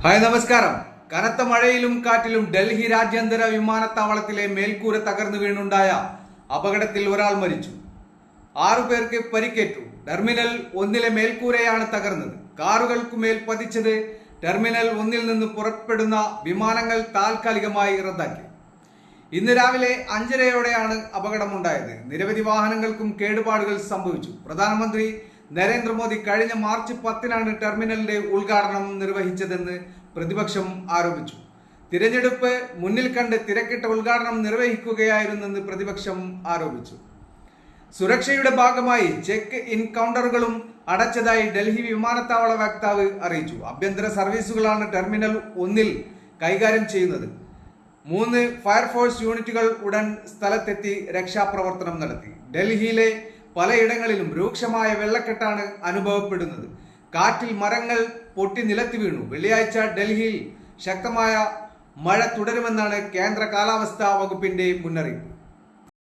Hi നമസ്കാരം. കനത്ത മഴയിലും കാറ്റിലും ഡൽഹി രാജ്യാന്തര വിമാനത്താവളത്തിലെ മേൽക്കൂര തകർന്നു വീണുണ്ടായ അപകടത്തിൽ ഒരാൾ മരിച്ചു. 6 പേർക്ക് പരിക്കേറ്റു. ടെർമിനൽ 1-ലെ മേൽക്കൂരയാണ് തകർന്നത്. കാറുകൾക്കുമേൽ പതിച്ചത് ടെർമിനൽ 1-ൽ നിന്ന് പുറപ്പെടുന്ന വിമാനങ്ങൾ താൽക്കാലികമായി റദ്ദാക്കി. ഇന്ന് രാവിലെ 5:30-യോടെയാണ് അപകടമുണ്ടായത്. നിരവധി വാഹനങ്ങൾക്കും കേടുപാടുകൾ സംഭവിച്ചു. പ്രധാനമന്ത്രി നരേന്ദ്രമോദി കഴിഞ്ഞ മാർച്ച് 10-നാണ് ടെർമിനലിന്റെ ഉദ്ഘാടനം നിർവഹിച്ചതെന്ന് പ്രതിപക്ഷം ആരോപിച്ചു. തിരഞ്ഞെടുപ്പ് മുന്നിൽ കണ്ട് തിരക്കിട്ട ഉദ്ഘാടനം നിർവഹിക്കുകയായിരുന്നെന്ന് പ്രതിപക്ഷം ആരോപിച്ചു. സുരക്ഷയുടെ ഭാഗമായി ചെക്ക് ഇൻ കൗണ്ടറുകളും അടച്ചതായി ഡൽഹി വിമാനത്താവള വക്താവ് അറിയിച്ചു. ആഭ്യന്തര സർവീസുകളാണ് ടെർമിനൽ 1-ൽ കൈകാര്യം ചെയ്യുന്നത്. 3 ഫയർഫോഴ്സ് യൂണിറ്റുകൾ ഉടൻ സ്ഥലത്തെത്തി രക്ഷാപ്രവർത്തനം നടത്തി. ഡൽഹിയിലെ പലയിടങ്ങളിലും രൂക്ഷമായ വെള്ളക്കെട്ടാണ് അനുഭവപ്പെടുന്നത്. കാറ്റിൽ മരങ്ങൾ പൊട്ടി നിലത്ത് വീണു. വെള്ളിയാഴ്ച ഡൽഹിയിൽ ശക്തമായ മഴ തുടരുമെന്നാണ് കേന്ദ്ര കാലാവസ്ഥാ വകുപ്പിന്റെ മുന്നറിയിപ്പ്.